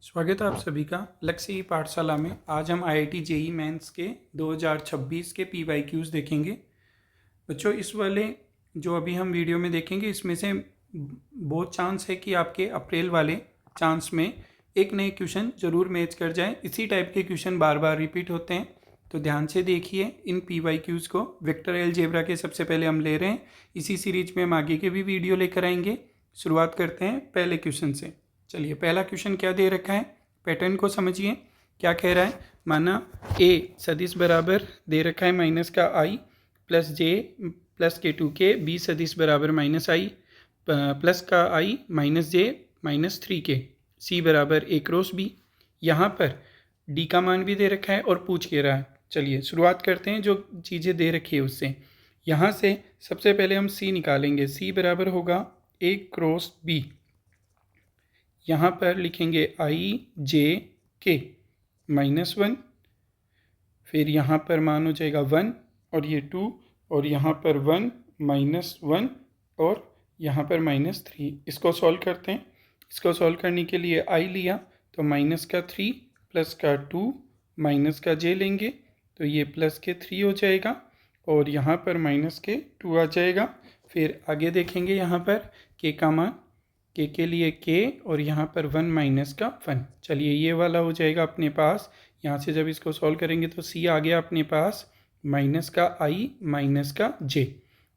स्वागत है आप सभी का लक्ष्य ई पाठशाला में। आज हम आईआईटी जेई मेंस के 2026 के पीवाईक्यूज देखेंगे। बच्चों, इस वाले जो अभी हम वीडियो में देखेंगे इसमें से बहुत चांस है कि आपके अप्रैल वाले चांस में एक नए क्वेश्चन ज़रूर मैच कर जाए। इसी टाइप के क्वेश्चन बार बार रिपीट होते हैं, तो ध्यान से देखिए इन पीवाईक्यूज को। वेक्टर अलजेब्रा के सबसे पहले हम ले रहे हैं। इसी सीरीज में हम आगे के भी वीडियो लेकर आएंगे। शुरुआत करते हैं पहले क्वेश्चन से। चलिए, पहला क्वेश्चन क्या दे रखा है, पैटर्न को समझिए। क्या कह रहा है, माना ए सदिश बराबर दे रखा है माइनस का आई प्लस जे प्लस के टू के, बी सदिश बराबर माइनस आई प्लस का आई माइनस जे माइनस थ्री के, सी बराबर ए क्रॉस बी। यहाँ पर डी का मान भी दे रखा है और पूछ के रहा है। चलिए शुरुआत करते हैं जो चीज़ें दे रखी है उससे। यहाँ से सबसे पहले हम सी निकालेंगे। सी बराबर होगा ए क्रॉस बी। यहाँ पर लिखेंगे आई जे के माइनस वन, फिर यहाँ पर मान हो जाएगा वन और ये टू, और यहाँ पर वन माइनस वन और यहाँ पर माइनस थ्री। इसको सॉल्व करते हैं। इसको सॉल्व करने के लिए आई लिया तो माइनस का थ्री प्लस का टू माइनस का जे लेंगे तो ये प्लस के थ्री हो जाएगा और यहाँ पर माइनस के टू आ जाएगा। फिर आगे देखेंगे यहाँ पर के का मान, के लिए के और यहाँ पर वन माइनस का वन। चलिए ये वाला हो जाएगा अपने पास। यहाँ से जब इसको सॉल्व करेंगे तो सी आ गया अपने पास माइनस का आई माइनस का जे।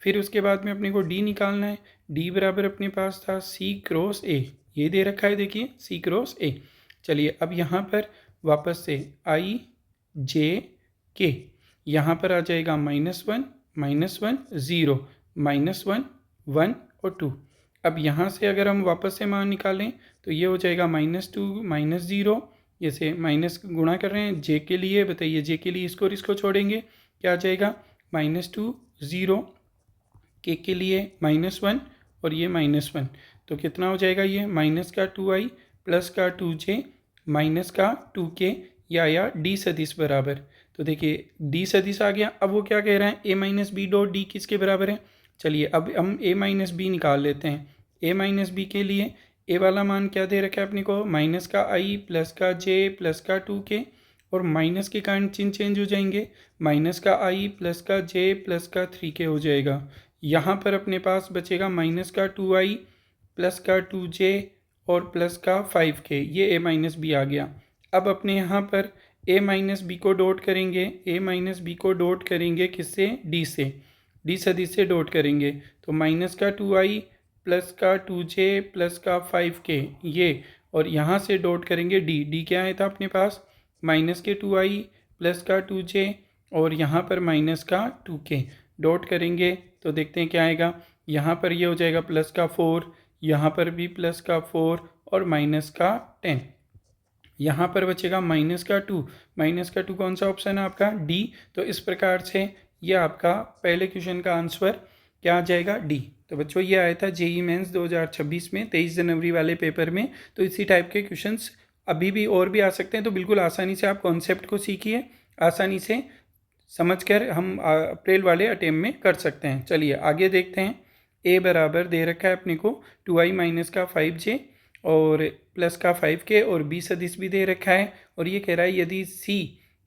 फिर उसके बाद में अपने को डी निकालना है। डी बराबर अपने पास था सी क्रॉस ए, ये दे रखा है देखिए सी क्रॉस ए। चलिए अब यहाँ पर वापस से आई जे के, यहाँ पर आ जाएगा minus one zero minus one one और टू। अब यहाँ से अगर हम वापस से मान निकालें तो ये हो जाएगा माइनस टू माइनस ज़ीरो, जैसे माइनस गुणा कर रहे हैं जे के लिए। बताइए जे के लिए इसको और इसको छोड़ेंगे क्या आ जाएगा, माइनस टू ज़ीरो, के लिए माइनस वन और ये माइनस वन, तो कितना हो जाएगा ये माइनस का टू आई प्लस का टू जे माइनस का टू के, या डी सदिश बराबर। तो देखिए डी सदिश आ गया। अब वो क्या कह रहा है, ए माइनस बी डॉट डी किसके बराबर है। चलिए अब हम ए माइनस बी निकाल लेते हैं। ए माइनस बी के लिए ए वाला मान क्या दे रखा है अपने को, माइनस का आई प्लस का जे प्लस का टू के, और माइनस के कारण चिन्ह चेंज हो जाएंगे, माइनस का आई प्लस का जे प्लस का थ्री के हो जाएगा। यहाँ पर अपने पास बचेगा माइनस का टू आई प्लस का टू जे और प्लस का फाइव के, ये ए माइनस बी आ गया। अब अपने यहाँ पर ए माइनस बी को डॉट करेंगे, ए माइनस बी को डॉट करेंगे किससे, डी से, डी सदिश से डॉट करेंगे तो माइनस का टू आई प्लस का टू जे प्लस का फाइव के ये, और यहाँ से डॉट करेंगे डी। डी क्या आया था अपने पास, माइनस के टू आई प्लस का टू जे और यहाँ पर माइनस का टू के, डॉट करेंगे तो देखते हैं क्या आएगा। यहाँ पर ये हो जाएगा प्लस का फोर, यहाँ पर भी प्लस का फोर और माइनस का टेन। यहाँ पर बचेगा माइनस का टू। माइनस का टू कौन सा ऑप्शन है आपका, डी। तो इस प्रकार से ये आपका पहले क्वेश्चन का आंसर क्या आ जाएगा, डी। तो बच्चों ये आया था जेई मेंस 2026 में 23 जनवरी वाले पेपर में। तो इसी टाइप के क्वेश्चंस अभी भी और भी आ सकते हैं। तो बिल्कुल आसानी से आप कॉन्सेप्ट को सीखिए, आसानी से समझकर हम अप्रैल वाले अटेम्प्ट में कर सकते हैं। चलिए आगे देखते हैं। ए बराबर दे रखा है अपने को टू आई माइनस का फाइव जे और प्लस का फाइव के, और बी सदिश भी दे रखा है। और ये कह रहा है यदि सी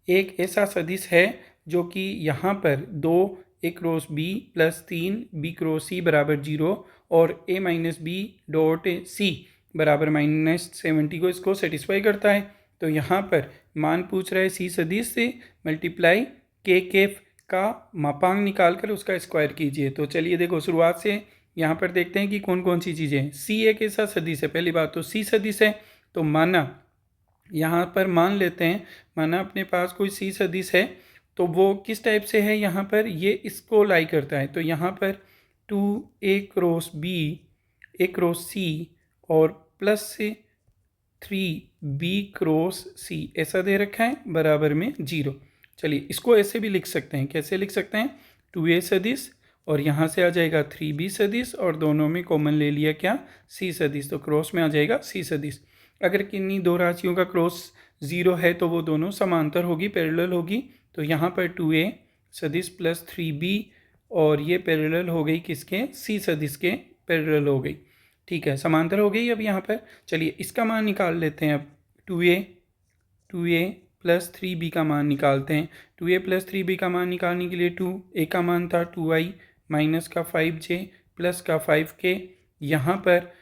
एक ऐसा सदिश है जो कि यहाँ पर दो ए क्रॉस बी प्लस तीन बी क्रॉस सी बराबर जीरो और ए माइनस बी डॉट सी बराबर माइनस 70 को इसको सेटिस्फाई करता है, तो यहाँ पर मान पूछ रहा है सी सदिश से मल्टीप्लाई के का मापांक निकाल कर उसका स्क्वायर कीजिए। तो चलिए देखो शुरुआत से यहाँ पर देखते हैं कि कौन कौन सी चीज़ें। सी एक ऐसा सदिश है, पहली बात तो सी सदिश है, तो माना यहाँ पर मान लेते हैं, माना अपने पास कोई सी सदिश है तो वो किस टाइप से है, यहाँ पर ये इसको लाई करता है। तो यहाँ पर two A cross B A cross C और प्लस से थ्री बी क्रॉस सी ऐसा दे रखा है बराबर में जीरो। चलिए इसको ऐसे भी लिख सकते हैं, कैसे लिख सकते हैं, टू ए सदिश और यहाँ से आ जाएगा थ्री बी सदिश और दोनों में कॉमन ले लिया क्या, सी सदिश, तो क्रॉस में आ जाएगा सी सदिश। अगर किन्हीं दो राशियों का क्रॉस जीरो है तो वो दोनों समांतर होगी, पैरेलल होगी। तो यहाँ पर टू ए सदिश प्लस थ्री बी और ये पैरेलल हो गई किसके, सी सदिश के पैरेलल हो गई। ठीक है, समांतर हो गई अब यहाँ पर। चलिए इसका मान निकाल लेते हैं अब 2a प्लस 3b का मान निकालते हैं। 2a प्लस 3b का मान निकालने के लिए 2a का मान था 2i माइनस का 5j प्लस का 5k, यहाँ पर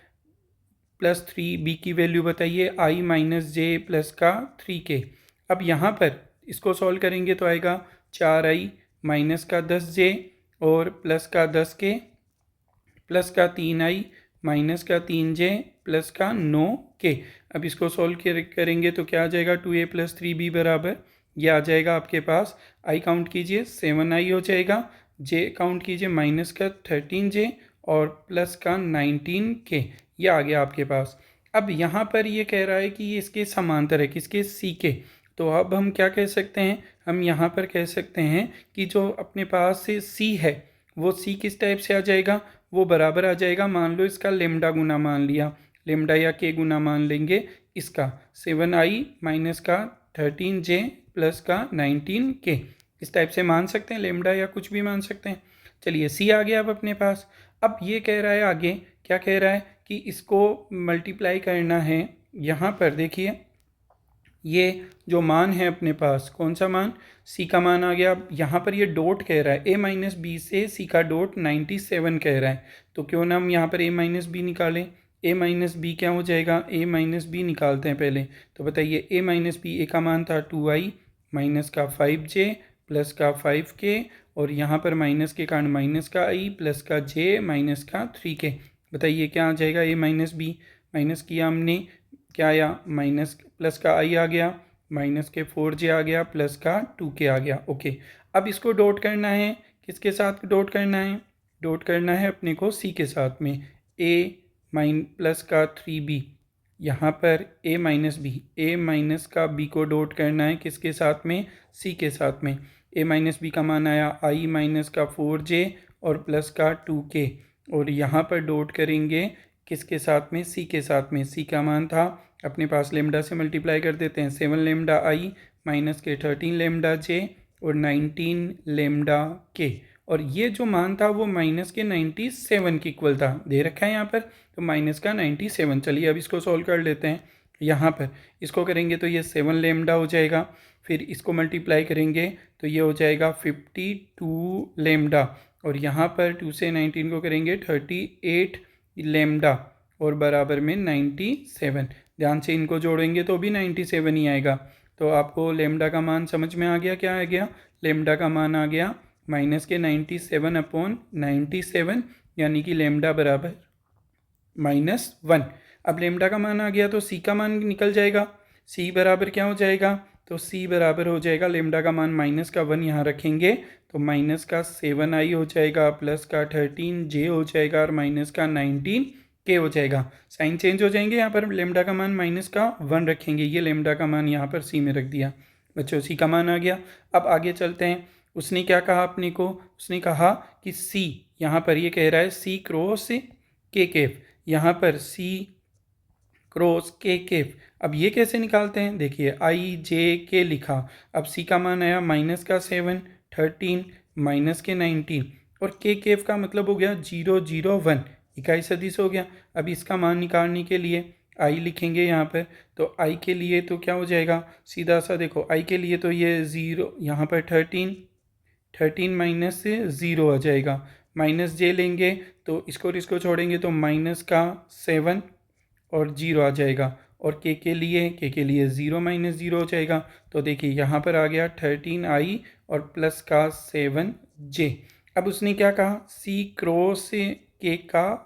प्लस 3b की वैल्यू बताइए i माइनस j प्लस का 3k। अब यहाँ पर इसको सॉल्व करेंगे तो आएगा 4i माइनस का 10j और प्लस का 10k प्लस का 3i माइनस का 3j प्लस का 9k। अब इसको सॉल्व करेंगे तो क्या आ जाएगा 2a प्लस 3b बराबर, ये आ जाएगा आपके पास i काउंट कीजिए 7i हो जाएगा, j काउंट कीजिए माइनस का 13j और प्लस का 19k, ये आ गया आपके पास। अब यहाँ पर ये कह रहा है कि ये इसके समांतर है, किसके, c के। तो अब हम क्या कह सकते हैं, हम यहाँ पर कह सकते हैं कि जो अपने पास से c है वो c किस टाइप से आ जाएगा, वो बराबर आ जाएगा, मान लो इसका लेमडा गुना मान लिया, लेमडा या k गुना मान लेंगे इसका 7i माइनस का 13j प्लस का 19k, इस टाइप से मान सकते हैं, लेमडा या कुछ भी मान सकते हैं। चलिए c आ गया अब अपने पास। अब ये कह रहा है आगे, क्या कह रहा है कि इसको मल्टीप्लाई करना है। यहाँ पर देखिए ये जो मान है अपने पास, कौन सा मान, c का मान आ गया। यहाँ पर ये डॉट कह रहा है a माइनस बी से c का डॉट 97 कह रहा है, तो क्यों ना हम यहाँ पर a माइनस बी निकालें। a माइनस बी क्या हो जाएगा, a माइनस बी निकालते हैं पहले। तो बताइए a माइनस बी, a का मान था 2i माइनस का 5j प्लस का 5k और यहाँ पर माइनस के कारण माइनस का i प्लस का j माइनस का 3k। बताइए क्या आ जाएगा, a माइनस बी, माइनस किया हमने, क्या आया, माइनस प्लस का i आ गया, माइनस के 4j आ गया प्लस का 2k आ गया। ओके, अब इसको डॉट करना है, किसके साथ डॉट करना है, डॉट करना है अपने को c के साथ में, a प्लस का 3b, यहाँ पर a minus B, a minus का b को डॉट करना है किसके साथ में, c के साथ में। a माइनस बी का मान आया i माइनस का 4j और प्लस का 2k और यहाँ पर डॉट करेंगे किसके साथ में, c के साथ में। c का मान था अपने पास, लेमडा से मल्टीप्लाई कर देते हैं, 7 लेमडा i माइनस के 13 लेमडा j और 19 लेमडा k, और ये जो मान था वो माइनस के 97 के इक्वल था, दे रखा है यहाँ पर, तो माइनस का 97। चलिए अब इसको सॉल्व कर लेते हैं। यहाँ पर इसको करेंगे तो ये 7 लेमडा हो जाएगा, फिर इसको मल्टीप्लाई करेंगे तो ये हो जाएगा 52 लेमडा और यहाँ पर 2 से 19 को करेंगे 38 लेमडा और बराबर में 97। ध्यान से इनको जोड़ेंगे तो भी 97 ही आएगा। तो आपको लेमडा का मान समझ में आ गया, क्या आ गया, लेमडा का मान आ गया माइनस के 97/97, यानी कि लेमडा बराबर -1। अब लेमडा का मान आ गया तो सी का मान निकल जाएगा, सी बराबर क्या हो जाएगा, तो सी बराबर हो जाएगा, लेमडा का मान -1 यहाँ रखेंगे तो माइनस का 7i हो जाएगा प्लस का 13j हो जाएगा और माइनस का 19k हो जाएगा। साइन चेंज हो जाएंगे, यहाँ पर लेमडा का मान -1 रखेंगे, ये लेमडा का मान यहाँ पर सी में रख दिया। बच्चों सी का मान आ गया। अब आगे चलते हैं, उसने क्या कहा अपने को, उसने कहा कि सी, यहाँ पर ये कह रहा है सी क्रॉस के केफ, यहाँ पर सी क्रॉस के केफ। अब ये कैसे निकालते हैं, देखिए आई जे के लिखा, अब सी का मान आया माइनस का 7, 13 माइनस के 19 और के केफ का मतलब हो गया 001, इकाई सदिश हो गया। अब इसका मान निकालने के लिए आई लिखेंगे यहाँ पर, तो आई के लिए तो क्या हो जाएगा, सीधा सा देखो आई के लिए तो ये 0, यहाँ पर 13 माइनस से 0 आ जाएगा, माइनस जे लेंगे तो इसको छोड़ेंगे तो माइनस का 7 और 0 आ जाएगा, और के लिए 0 माइनस 0 हो जाएगा। तो देखिए यहाँ पर आ गया 13i और प्लस का 7j। अब उसने क्या कहा, सी क्रॉस के का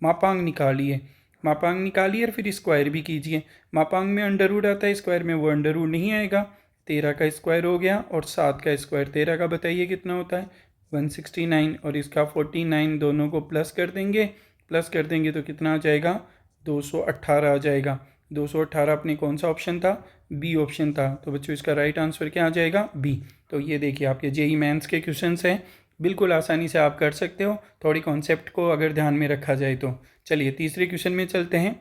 मापांक निकालिए, मापांक निकालिए और फिर स्क्वायर भी कीजिए। मापांक में अंडर रूट आता है, स्क्वायर में वो अंडर रूट नहीं आएगा। 13 का स्क्वायर हो गया और 7 का स्क्वायर, 13 का बताइए कितना होता है 169 और इसका 49, दोनों को प्लस कर देंगे तो कितना आ जाएगा 218 आ जाएगा। 218 अपने कौन सा ऑप्शन था, बी ऑप्शन था। तो बच्चों इसका राइट आंसर क्या आ जाएगा, बी। तो ये देखिए आपके जेई मेंस के क्वेश्चंस हैं, बिल्कुल आसानी से आप कर सकते हो, थोड़ी कॉन्सेप्ट को अगर ध्यान में रखा जाए तो। चलिए तीसरे क्वेश्चन में चलते हैं।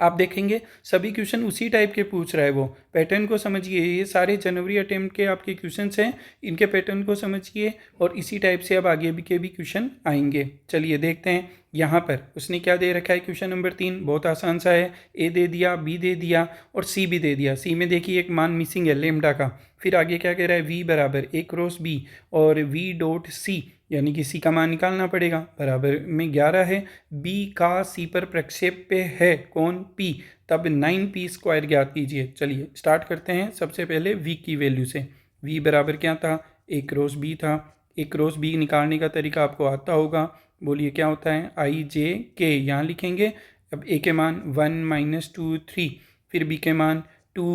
आप देखेंगे सभी क्वेश्चन उसी टाइप के पूछ रहा है, वो पैटर्न को समझिए, ये सारे जनवरी अटेम्प्ट के आपके क्वेश्चंस हैं, इनके पैटर्न को समझिए और इसी टाइप से अब आगे भी के भी क्वेश्चन आएंगे। चलिए देखते हैं। यहाँ पर उसने क्या दे रखा है, क्वेश्चन नंबर 3 बहुत आसान सा है, ए दे दिया, बी दे दिया और सी भी दे दिया। सी में देखिए एक मान मिसिंग है लेमडा का। फिर आगे क्या कह रहा है, वी बराबर ए क्रॉस बी और वी डॉट सी, यानी कि सी का मान निकालना पड़ेगा, बराबर में 11 है। बी का सी पर प्रक्षेप पे है कौन, पी, तब 9p स्क्वायर ज्ञात कीजिए। चलिए स्टार्ट करते हैं। सबसे पहले v की वैल्यू से। v बराबर क्या था, ए क्रॉस बी था। ए क्रॉस बी निकालने का तरीका आपको आता होगा, बोलिए क्या होता है, आई जे के यहाँ लिखेंगे। अब ए के मान 1 - 2 3, फिर बी के मान 2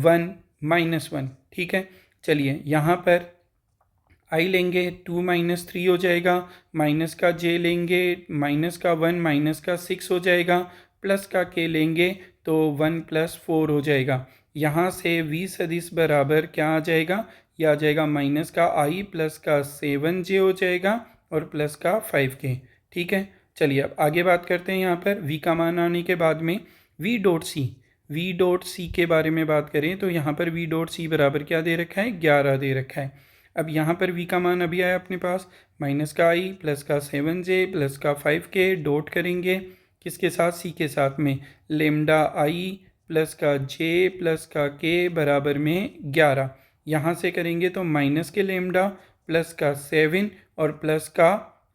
1 -1, ठीक है। चलिए यहाँ पर आई लेंगे 2 - 3 हो जाएगा, माइनस का जे लेंगे माइनस का 1 माइनस का 6 हो जाएगा, प्लस का के लेंगे तो 1 + 4 हो जाएगा। यहाँ से v सदिश बराबर क्या आ जाएगा, यह आ जाएगा माइनस का i प्लस का 7j हो जाएगा और प्लस का 5k, ठीक है। चलिए अब आगे बात करते हैं। यहाँ पर v का मान आने के बाद में v डॉट सी के बारे में बात करें तो यहाँ पर v डॉट सी बराबर क्या दे रखा है, 11 दे रखा है। अब यहाँ पर v का मान अभी आया अपने पास, माइनस का i प्लस का 7j प्लस का 5k, डॉट करेंगे किसके साथ, c के साथ में, लेमडा i प्लस का j प्लस का k बराबर में 11। यहाँ से करेंगे तो माइनस के लेमडा प्लस का 7 और प्लस का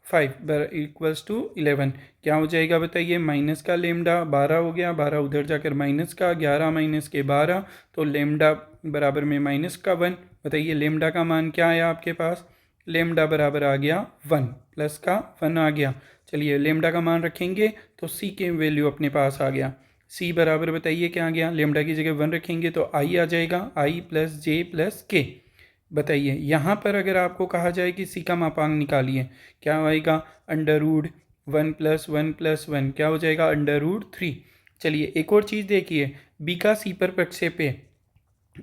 5 इक्वल्स टू 11। क्या हो जाएगा बताइए, माइनस का लेमडा 12 हो गया, 12 उधर जाकर माइनस का 11 माइनस के 12, तो लेमडा बराबर में माइनस का 1। बताइए लेमडा का मान क्या आया आपके पास, लेमडा बराबर आ गया 1, प्लस का 1 आ गया। चलिए लेमडा का मान रखेंगे तो सी के वैल्यू अपने पास आ गया। सी बराबर बताइए क्या आ गया, लेमडा की जगह 1 रखेंगे तो आई आ जाएगा, आई प्लस जे प्लस के। बताइए यहाँ पर अगर आपको कहा जाए कि सी का मापांक निकालिए, क्या आएगा, √1 + 1 + 1 क्या हो जाएगा, √3। चलिए एक और चीज़ देखिए, बी का सी पर प्रक्षेप है,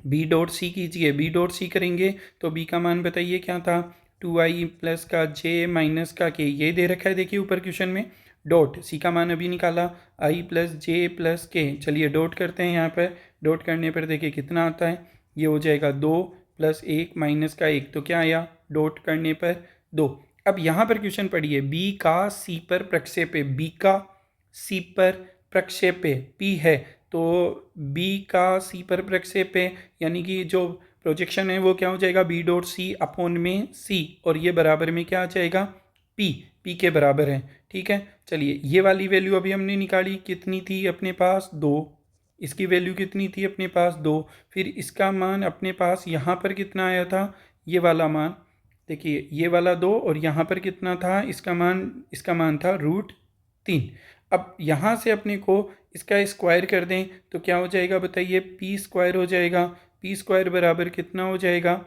बी डॉट सी कीजिए। बी डॉट सी करेंगे तो बी का मान बताइए क्या था, 2i प्लस का जे माइनस का के, ये दे रखा है देखिए ऊपर क्वेश्चन में। डॉट सी का मान अभी निकाला, i प्लस जे प्लस के। चलिए डॉट करते हैं यहाँ पर, डॉट करने पर देखिए कितना आता है, ये हो जाएगा 2 + 1 माइनस का 1, तो क्या आया, डॉट करने पर 2। अब यहाँ पर क्वेश्चन पढ़िए, बी का सी पर प्रक्षेप है, बी का सी पर प्रक्षेप है, पी है तो बी का सी पर प्रक्षेप है, यानी कि जो प्रोजेक्शन है वो क्या हो जाएगा, बी डॉट सी अपॉन में सी, और ये बराबर में क्या आ जाएगा, पी, पी के बराबर है, ठीक है। चलिए ये वाली वैल्यू अभी हमने निकाली, कितनी थी अपने पास 2, इसकी वैल्यू कितनी थी अपने पास 2, फिर इसका मान अपने पास यहाँ पर कितना आया था, ये वाला मान देखिए, ये वाला 2 और यहाँ पर कितना था इसका मान था √3। अब यहाँ से अपने को इसका स्क्वायर कर दें तो क्या हो जाएगा बताइए, पी स्क्वायर हो जाएगा। पी स्क्वायर बराबर कितना हो जाएगा,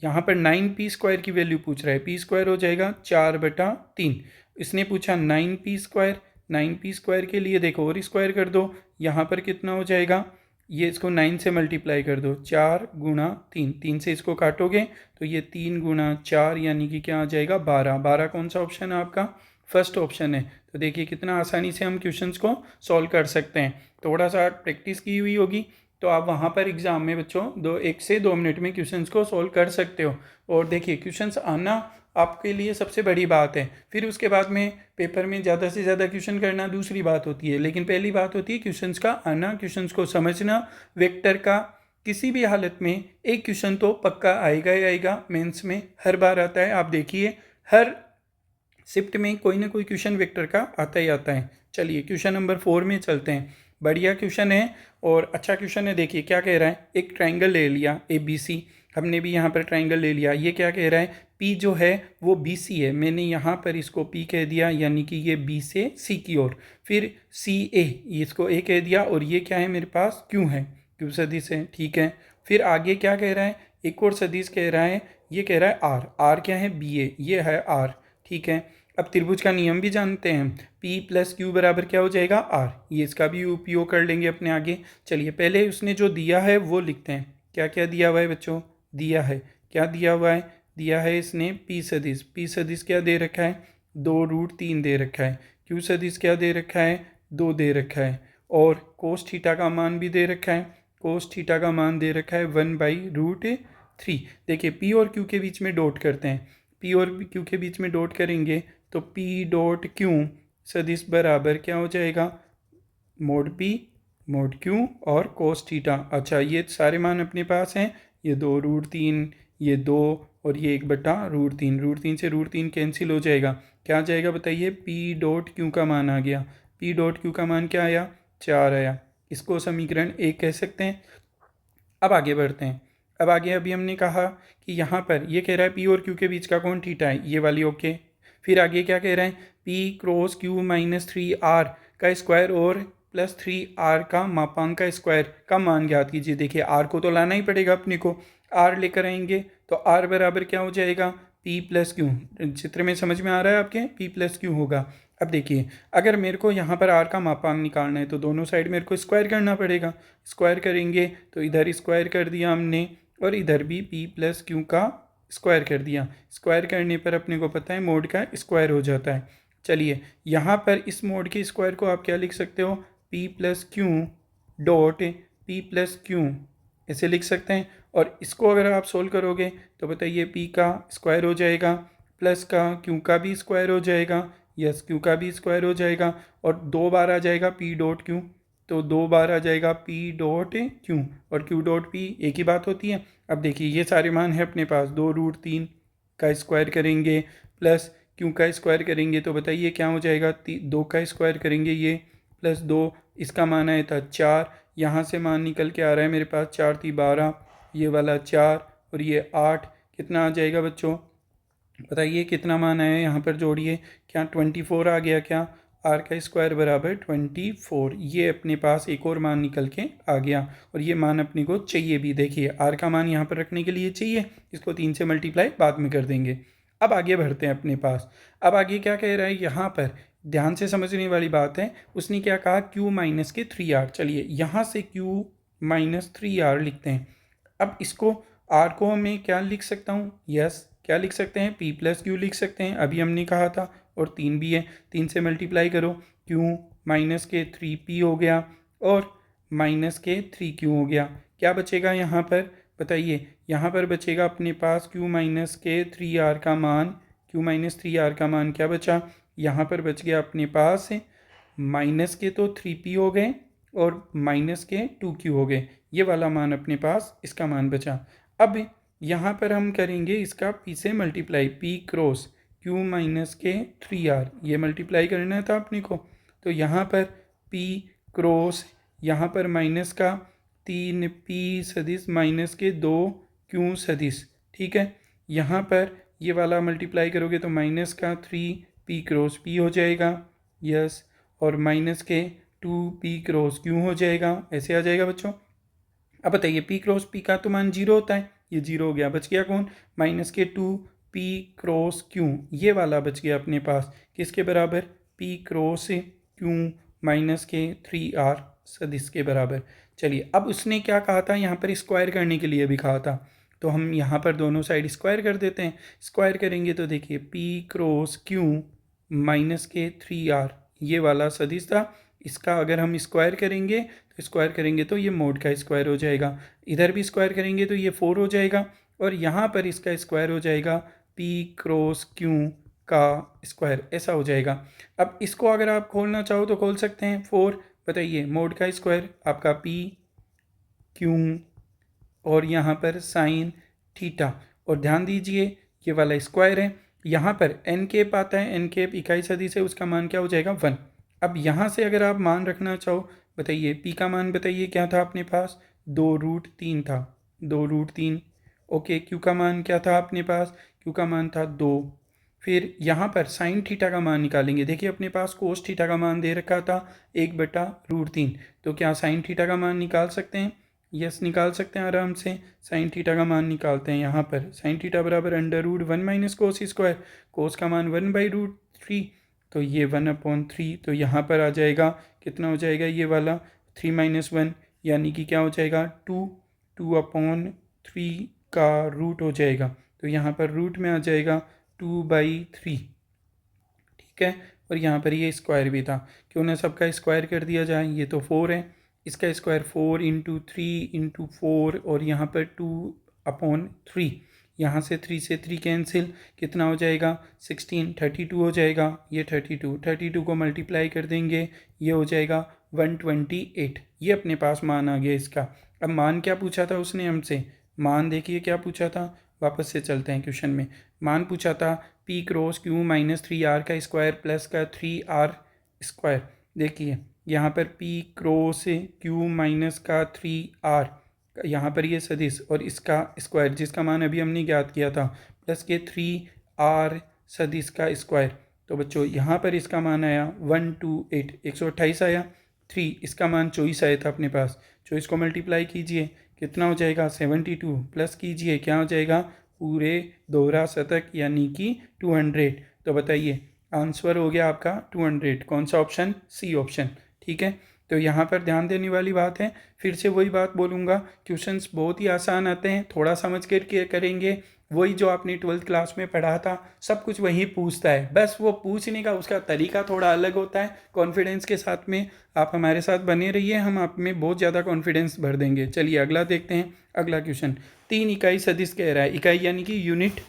यहाँ पर 9p स्क्वायर की वैल्यू पूछ रहा है, पी स्क्वायर हो जाएगा 4/3। इसने पूछा 9p स्क्वायर, 9p स्क्वायर के लिए देखो और स्क्वायर कर दो, यहाँ पर कितना हो जाएगा, ये इसको 9 से मल्टीप्लाई कर दो, 4 × 3, 3 से इसको काटोगे तो ये 3 × 4 यानी कि क्या आ जाएगा 12। 12 कौन सा ऑप्शन है आपका, फर्स्ट ऑप्शन है। तो देखिए कितना आसानी से हम क्वेश्चंस को सॉल्व कर सकते हैं, थोड़ा सा प्रैक्टिस की हुई होगी तो आप वहाँ पर एग्ज़ाम में बच्चों 1 से 2 मिनट में क्वेश्चंस को सॉल्व कर सकते हो। और देखिए क्वेश्चंस आना आपके लिए सबसे बड़ी बात है, फिर उसके बाद में पेपर में ज़्यादा से ज़्यादा क्वेश्चन करना दूसरी बात होती है, लेकिन पहली बात होती है क्वेश्चंस का आना, क्वेश्चंस को समझना। वेक्टर का किसी भी हालत में एक क्वेश्चन तो पक्का आएगा ही आएगा, मेंस में हर बार आता है। आप देखिए हर शिफ्ट में कोई ना कोई क्वेश्चन वेक्टर का आता ही आता है। चलिए क्वेश्चन नंबर 4 में चलते हैं, बढ़िया क्वेश्चन है और अच्छा क्वेश्चन है। देखिए क्या कह रहा है, एक ट्राइंगल ले लिया ABC, हमने भी यहाँ पर ट्राइंगल ले लिया। ये क्या कह रहा है, P जो है वो BC है, मैंने यहाँ पर इसको P कह दिया, यानी कि ये B से C की ओर, फिर CA इसको A कह दिया, और ये क्या है मेरे पास Q है, Q सदिश है, ठीक है। फिर आगे क्या कह रहा है, एक और सदिश कह रहा है, ये कह रहा है R, R क्या है BA, ये है R, ठीक है। अब त्रिभुज का नियम भी जानते हैं, P + Q बराबर क्या हो जाएगा R, ये इसका भी उपयोग कर लेंगे अपने आगे। चलिए पहले उसने जो दिया है वो लिखते हैं, क्या क्या दिया हुआ है बच्चों, दिया है, क्या दिया हुआ है, दिया है इसने P सदिश, P सदिश क्या दे रखा है, 2√3 दे रखा है। Q सदिश क्या दे रखा है, 2 दे रखा है, और कोस थीटा का मान भी दे रखा है, कोस थीटा का मान दे रखा है 1/√3। देखिए P और Q के बीच में डॉट करते हैं, P और Q के बीच में डॉट करेंगे तो पी डॉट क्यू सदिश बराबर क्या हो जाएगा, मोड पी मोड क्यू और कोस थीटा। अच्छा, ये सारे मान अपने पास हैं, ये 2√3, ये 2 और ये 1/√3। √3 से √3 कैंसिल हो जाएगा, क्या आ जाएगा बताइए, पी डॉट क्यू का मान आ गया। पी डॉट क्यू का मान क्या आया, 4 आया। इसको समीकरण 1 कह सकते हैं। अब आगे बढ़ते हैं। अब आगे अभी हमने कहा कि यहाँ पर ये कह रहा है पी और क्यू के बीच का कोण थीटा है, ये वाली ओके। फिर आगे क्या कह रहे हैं, P cross Q minus 3r का स्क्वायर और प्लस 3r का मापांक का स्क्वायर का मान ज्ञात कीजिए। देखिए r को तो लाना ही पड़ेगा अपने को, r लेकर आएंगे तो r बराबर क्या हो जाएगा, p प्लस क्यू। चित्र में समझ में आ रहा है आपके, p प्लस क्यू होगा। अब देखिए, अगर मेरे को यहाँ पर r का मापांक निकालना है तो दोनों साइड मेरे को स्क्वायर करना पड़ेगा। स्क्वायर करेंगे तो इधर स्क्वायर कर दिया हमने और इधर भी p प्लस क्यू का स्क्वायर कर दिया। स्क्वायर करने पर अपने को पता है मोड का स्क्वायर हो जाता है। चलिए, यहाँ पर इस मोड के स्क्वायर को आप क्या लिख सकते हो, p plus Q dot p plus Q ऐसे लिख सकते हैं। और इसको अगर आप सोल्व करोगे तो बताइए, p का स्क्वायर हो जाएगा, प्लस का q का भी स्क्वायर हो जाएगा, यस q का भी स्क्वायर हो जाएगा, और 2 बार आ जाएगा p डॉट q, तो 2 बार आ जाएगा p डॉट q, और q डॉट p एक ही बात होती है। अब देखिए, ये सारे मान है अपने पास, 2√3 का स्क्वायर करेंगे प्लस q का स्क्वायर करेंगे तो बताइए क्या हो जाएगा, 2 का स्क्वायर करेंगे ये प्लस 2, इसका मान आया था 4, यहाँ से मान निकल के आ रहा है मेरे पास 4 × 12, ये वाला 4 और ये 8, कितना आ जाएगा बच्चों, बताइए कितना मान आया यहाँ पर, जोड़िए, क्या 24 आ गया क्या, r का स्क्वायर बराबर 24। ये अपने पास एक और मान निकल के आ गया, और ये मान अपने को चाहिए भी। देखिए, r का मान यहाँ पर रखने के लिए चाहिए, इसको 3 से मल्टीप्लाई बाद में कर देंगे। अब आगे बढ़ते हैं अपने पास। अब आगे क्या कह रहा है, यहाँ पर ध्यान से समझने वाली बात है, उसने क्या कहा, q माइनस के 3r। चलिए, यहाँ से q माइनस 3r लिखते हैं। अब इसको r को मैं क्या लिख सकता हूँ, यस क्या लिख सकते हैं, p प्लस क्यू लिख सकते हैं, अभी हमने कहा था, और 3 भी है, 3 से मल्टीप्लाई करो, q माइनस के 3p हो गया और माइनस के 3q हो गया। क्या बचेगा यहाँ पर बताइए, यहाँ पर बचेगा अपने पास q माइनस के 3r का मान, q माइनस 3r का मान क्या बचा, यहाँ पर बच गया अपने पास माइनस के तो 3p हो गए और माइनस के 2q हो गए, ये वाला मान अपने पास इसका मान बचा। अब यहाँ पर हम करेंगे इसका p से multiply, p cross q minus के 3r, ये मल्टीप्लाई करना था अपने को, तो यहाँ पर p क्रॉस यहाँ पर माइनस का 3p सदिश माइनस के 2q सदिश, ठीक है। यहाँ पर ये वाला मल्टीप्लाई करोगे तो माइनस का 3p क्रॉस p हो जाएगा, यस, और माइनस के 2p क्रॉस q हो जाएगा, ऐसे आ जाएगा बच्चों। अब बताइए, p क्रॉस p का तो मान 0 होता है, ये 0 हो गया, बच गया कौन, माइनस के 2p क्रॉस q, ये वाला बच गया अपने पास, किसके बराबर, p क्रॉस q माइनस के 3r सदिश के बराबर। चलिए, अब उसने क्या कहा था, यहाँ पर स्क्वायर करने के लिए भी कहा था, तो हम यहाँ पर दोनों साइड स्क्वायर कर देते हैं। स्क्वायर करेंगे तो देखिए, p क्रॉस q माइनस के 3r, ये वाला सदिश था, इसका अगर हम स्क्वायर करेंगे तो स्क्वायर करेंगे तो ये मोड का स्क्वायर हो जाएगा, इधर भी स्क्वायर करेंगे तो ये 4 हो जाएगा, और यहाँ पर इसका स्क्वायर हो जाएगा p क्रॉस q का स्क्वायर, ऐसा हो जाएगा। अब इसको अगर आप खोलना चाहो तो खोल सकते हैं, 4, बताइए मोड का स्क्वायर आपका p q और यहाँ पर साइन थीटा, और ध्यान दीजिए ये वाला स्क्वायर है, यहाँ पर एन कैप आता है, एन कैप इकाई सदिश है, उसका मान क्या हो जाएगा, 1। अब यहाँ से अगर आप मान रखना चाहो, बताइए p का मान बताइए क्या था अपने पास, 2√3 था, 2√3। ओके, q का मान क्या था अपने पास, q का मान था 2। फिर यहाँ पर साइन थीटा का मान निकालेंगे, देखिए अपने पास कोस थीटा का मान दे रखा था 1/√3, तो क्या साइन थीटा का मान निकाल सकते हैं, यस निकाल सकते हैं आराम से। साइन थीटा का मान निकालते हैं, यहाँ पर साइन थीटा बराबर √1 माइनस कोस स्क्वायर, कोस का मान 1/√3, तो ये 1/3, तो यहाँ पर आ जाएगा कितना हो जाएगा, ये वाला 3 - 1 यानी कि क्या हो जाएगा 2, 2/3 का रूट हो जाएगा, तो यहाँ पर रूट में आ जाएगा 2/3, ठीक है। और यहाँ पर ये स्क्वायर भी था, क्यों ना सबका स्क्वायर कर दिया जाए, ये तो 4 है, इसका स्क्वायर 4 × 3 × 4 और यहाँ पर 2/3, यहाँ से 3 से 3 कैंसिल, कितना हो जाएगा 16, 32 हो जाएगा। ये 32 को मल्टीप्लाई कर देंगे, ये हो जाएगा 128। ये अपने पास मान आ गया इसका। अब मान क्या पूछा था उसने हमसे, मान देखिए क्या पूछा था, वापस से चलते हैं क्वेश्चन में। मान पूछा था p cross q minus 3r का स्क्वायर प्लस का 3r स्क्वायर। देखिए यहाँ पर p क्रॉस q माइनस का 3r, यहाँ पर ये सदिश और इसका स्क्वायर जिसका मान अभी हमने ज्ञात किया था, प्लस के 3r सदिश का स्क्वायर। तो बच्चों यहाँ पर इसका मान आया 128, 128 आया। 3 इसका मान 24 आया था अपने पास। 24 को मल्टीप्लाई कीजिए, कितना हो जाएगा 72, प्लस कीजिए क्या हो जाएगा पूरे दोहरा शतक यानी कि 200। तो बताइए आंसर हो गया आपका 200। कौन सा ऑप्शन, सी ऑप्शन। ठीक है, तो यहाँ पर ध्यान देने वाली बात है। फिर से वही बात बोलूँगा, क्वेश्चंस बहुत ही आसान आते हैं, थोड़ा समझ कर करेंगे। वही जो आपने 12th क्लास में पढ़ा था सब कुछ वही पूछता है, बस वो पूछने का उसका तरीका थोड़ा अलग होता है। कॉन्फिडेंस के साथ में आप हमारे साथ बने रहिए, हम आप में बहुत ज़्यादा कॉन्फिडेंस भर देंगे। चलिए अगला देखते हैं। अगला क्वेश्चन 3 इकाई सदिश कह रहा है, इकाई यानी कि यूनिट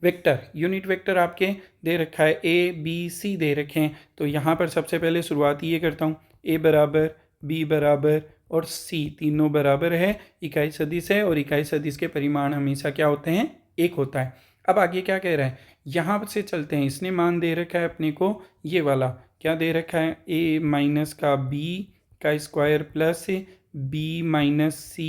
वेक्टर। यूनिट वेक्टर आपके दे रखा है a b c दे रखे हैं। तो यहाँ पर सबसे पहले शुरुआत ये करता हूँ, a बराबर b बराबर और c तीनों बराबर है, इकाई सदिश है और इकाई सदिश के परिमाण हमेशा क्या होते हैं, एक होता है। अब आगे क्या कह रहा है, यहाँ से चलते हैं। इसने मान दे रखा है अपने को ये वाला, क्या दे रखा है a माइनस का b का square plus b minus c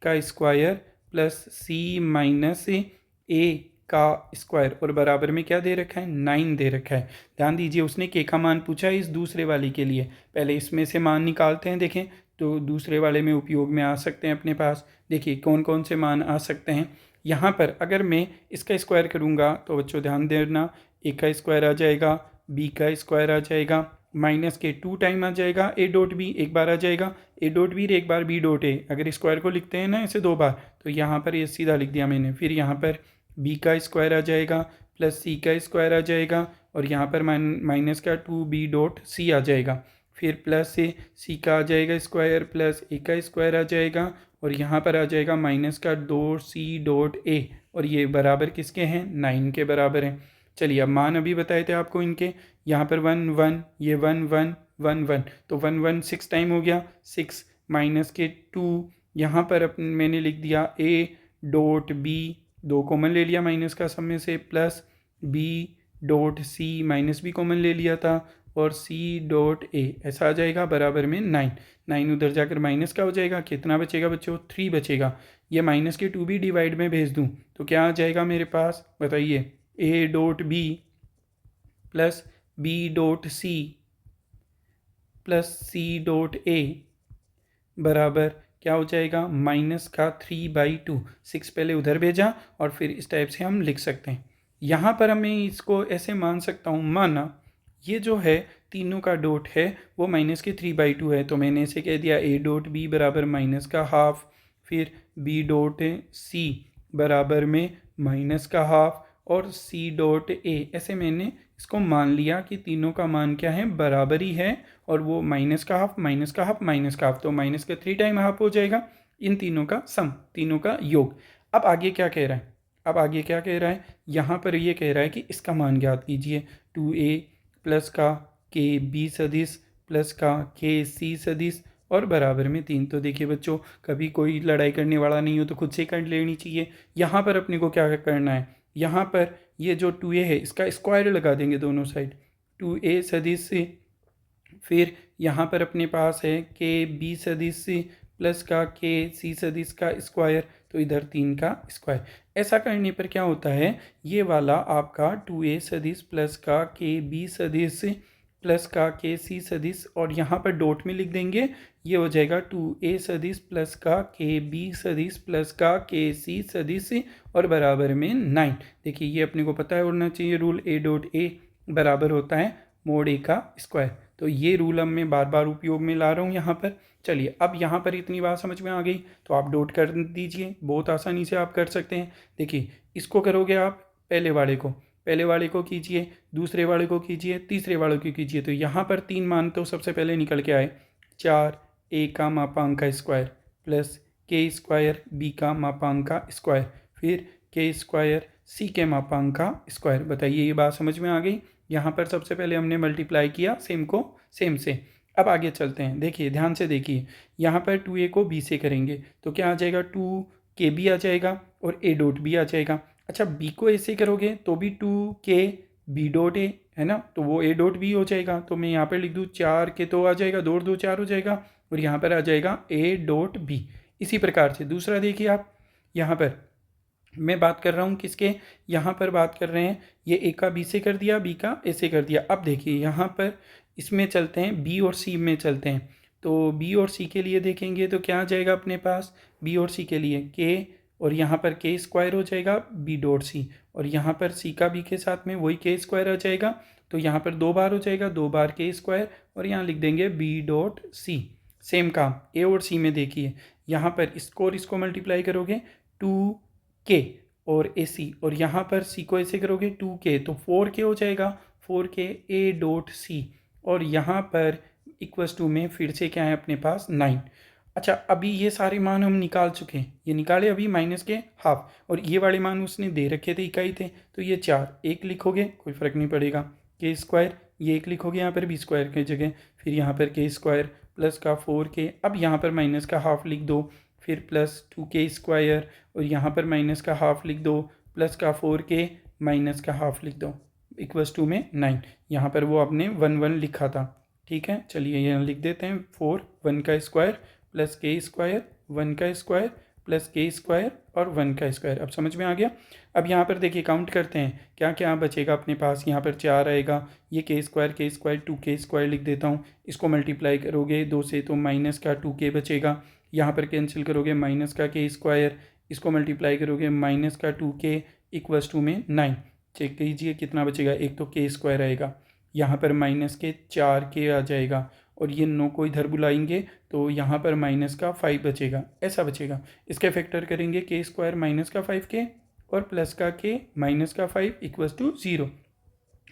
का square plus c minus a का स्क्वायर और बराबर में क्या दे रखा है 9 दे रखा है। ध्यान दीजिए उसने के का मान पूछा है इस दूसरे वाले के लिए। पहले इसमें से मान निकालते हैं, देखें तो दूसरे वाले में उपयोग में आ सकते हैं अपने पास। देखिए कौन कौन से मान आ सकते हैं। यहाँ पर अगर मैं इसका स्क्वायर करूँगा तो बच्चों ध्यान देना, ए का स्क्वायर आ जाएगा, बी का स्क्वायर आ जाएगा, माइनस के 2 टाइम आ जाएगा, ए डॉट बी एक बार आ जाएगा, ए डॉट बी एक बार बी डॉट ए। अगर स्क्वायर को लिखते हैं ना ऐसे 2 बार, तो यहाँ पर ये सीधा लिख दिया मैंने। फिर यहाँ पर b का स्क्वायर आ जाएगा प्लस c का स्क्वायर आ जाएगा और यहाँ पर माइनस का 2b डॉट c आ जाएगा। फिर प्लस से c का आ जाएगा स्क्वायर प्लस a का स्क्वायर आ जाएगा और यहाँ पर आ जाएगा माइनस का 2c डॉट a और ये बराबर किसके हैं 9 के बराबर हैं। चलिए अब मान अभी बताए थे आपको इनके, यहाँ पर 1 1, ये 1 1 1 1, तो 1 1 6 टाइम हो गया, 6 माइनस के 2, यहाँ पर मैंने लिख दिया a डॉट b, 2 कॉमन ले लिया माइनस का सब में से, plus b dot c minus भी कॉमन ले लिया था और c डॉट a ऐसा आ जाएगा बराबर में 9। 9 उधर जाकर माइनस का हो जाएगा, कितना बचेगा बच्चों 3 बचेगा। ये माइनस के 2 भी डिवाइड में भेज दूँ तो क्या आ जाएगा मेरे पास बताइए, a dot b plus b dot c plus c dot a बराबर क्या हो जाएगा माइनस का 3/2। 6 पहले उधर भेजा और फिर इस टाइप से हम लिख सकते हैं। यहाँ पर हमें इसको ऐसे मान सकता हूँ, माना ये जो है तीनों का डॉट है वो माइनस के 3/2 है, तो मैंने इसे कह दिया a डॉट b बराबर माइनस का हाफ, फिर b डॉट c बराबर में माइनस का हाफ और c डॉट a। ऐसे मैंने इसको मान लिया कि तीनों का मान क्या है बराबर ही है और वो माइनस का हाफ माइनस का हाफ माइनस का हाफ, तो माइनस का 3 टाइम हाफ हो जाएगा इन तीनों का सम, तीनों का योग। अब आगे क्या कह रहा है, अब आगे क्या कह रहा है, यहाँ पर ये कह रहा है कि इसका मान ज्ञात कीजिए, 2a प्लस का के बी सदिश प्लस का के सी सदिश और बराबर में 3। तो देखिए बच्चों कभी कोई लड़ाई करने वाला नहीं हो तो खुद से कर लेनी चाहिए। यहाँ पर अपने को क्या करना है, यहाँ पर ये जो 2a है इसका स्क्वायर लगा देंगे दोनों साइड, 2a सदिश से, फिर यहाँ पर अपने पास है के बी सदिश से प्लस का के सी सदिश का स्क्वायर, तो इधर 3 का स्क्वायर। ऐसा करने पर क्या होता है, ये वाला आपका 2a सदिश प्लस का के बी सदिश प्लस का के सी सदिश और यहाँ पर डॉट में लिख देंगे, ये हो जाएगा 2a सदिश प्लस का के बी सदिश प्लस का के सी सदिश और बराबर में 9। देखिए ये अपने को पता है होना चाहिए रूल, a डॉट a बराबर होता है मोड a का स्क्वायर। तो ये रूल अब मैं बार बार उपयोग में ला रहा हूँ यहाँ पर। चलिए अब यहाँ पर इतनी बात समझ में आ गई तो आप डॉट कर दीजिए, बहुत आसानी से आप कर सकते हैं। देखिए इसको करोगे आप पहले वाले को कीजिए, दूसरे वाले को कीजिए, तीसरे वाले को कीजिए, तो यहाँ पर 3 मान तो सबसे पहले निकल के आए, 4 a का मापांक का स्क्वायर प्लस के स्क्वायर बी का मापांक का स्क्वायर, फिर के स्क्वायर सी के मापांक का स्क्वायर। बताइए ये बात समझ में आ गई। यहाँ पर सबसे पहले हमने मल्टीप्लाई किया सेम को सेम से। अब आगे चलते हैं, देखिए ध्यान से देखिए, यहाँ पर 2a को b से करेंगे तो क्या आ जाएगा, 2kb आ जाएगा और a डॉट b आ जाएगा। अच्छा b को a से करोगे तो भी 2k b डॉट a है ना, तो वो a डॉट b हो जाएगा। तो मैं यहाँ पर लिख दूँ 4 के तो आ जाएगा, 2 और 2 4 हो जाएगा और यहाँ पर आ जाएगा a डॉट b। इसी प्रकार से दूसरा देखिए आप, यहाँ पर मैं बात कर रहा हूँ किसके, यहाँ पर बात कर रहे हैं ये a का b से कर दिया, b का a से कर दिया। अब देखिए यहाँ पर इसमें चलते हैं, b और c में चलते हैं। तो b और c के लिए देखेंगे तो क्या आ जाएगा अपने पास, b और c के लिए k और यहाँ पर k स्क्वायर हो जाएगा b डॉट c और यहाँ पर c का b के साथ में वही k स्क्वायर आ जाएगा। तो यहाँ पर 2 बार हो जाएगा, 2 बार k स्क्वायर और यहाँ लिख देंगे b डॉट c। सेम काम a और c में देखिए, यहाँ पर इसको और इसको मल्टीप्लाई करोगे 2k और ac और यहाँ पर c को ऐसे करोगे 2k तो 4k हो जाएगा, 4k a डॉट c और यहाँ पर इक्वल्स टू में फिर से क्या है अपने पास 9। अच्छा अभी ये सारे मान हम निकाल चुके हैं, ये निकाले अभी माइनस के हाफ और ये वाले मान उसने दे रखे थे इकाई थे। तो ये 4 एक लिखोगे कोई फ़र्क नहीं पड़ेगा, के स्क्वायर ये एक लिखोगे यहाँ पर b स्क्वायर की जगह, फिर यहाँ पर के स्क्वायर प्लस का 4k, अब यहाँ पर माइनस का हाफ लिख दो, फिर प्लस 2k स्क्वायर और यहाँ पर माइनस का हाफ लिख दो प्लस का 4k माइनस का हाफ लिख दो इक्वल्स टू में 9। यहाँ पर वो आपने 1 1 लिखा था, ठीक है। चलिए यहाँ लिख देते हैं 4 1 का स्क्वायर प्लस के स्क्वायर 1 का स्क्वायर प्लस के स्क्वायर और 1 का स्क्वायर। अब समझ में आ गया। अब यहाँ पर देखिए काउंट करते हैं क्या क्या बचेगा अपने पास, यहाँ पर 4 आएगा, ये के स्क्वायर 2k स्क्वायर लिख देता हूँ, इसको मल्टीप्लाई करोगे 2 से तो माइनस का 2k बचेगा, यहाँ पर कैंसिल करोगे माइनस का के स्क्वायर, इसको मल्टीप्लाई करोगे माइनस का 2k इक्वल्स टू में 9। चेक कीजिए कितना बचेगा, एक तो के स्क्वायर आएगा, यहाँ पर माइनस के 4k आ जाएगा और ये 9 को इधर बुलाएंगे तो यहाँ पर माइनस का 5 बचेगा, ऐसा बचेगा। इसके फैक्टर करेंगे के स्क्वायर माइनस का 5k और प्लस का k माइनस का 5 इक्वल्स टू 0।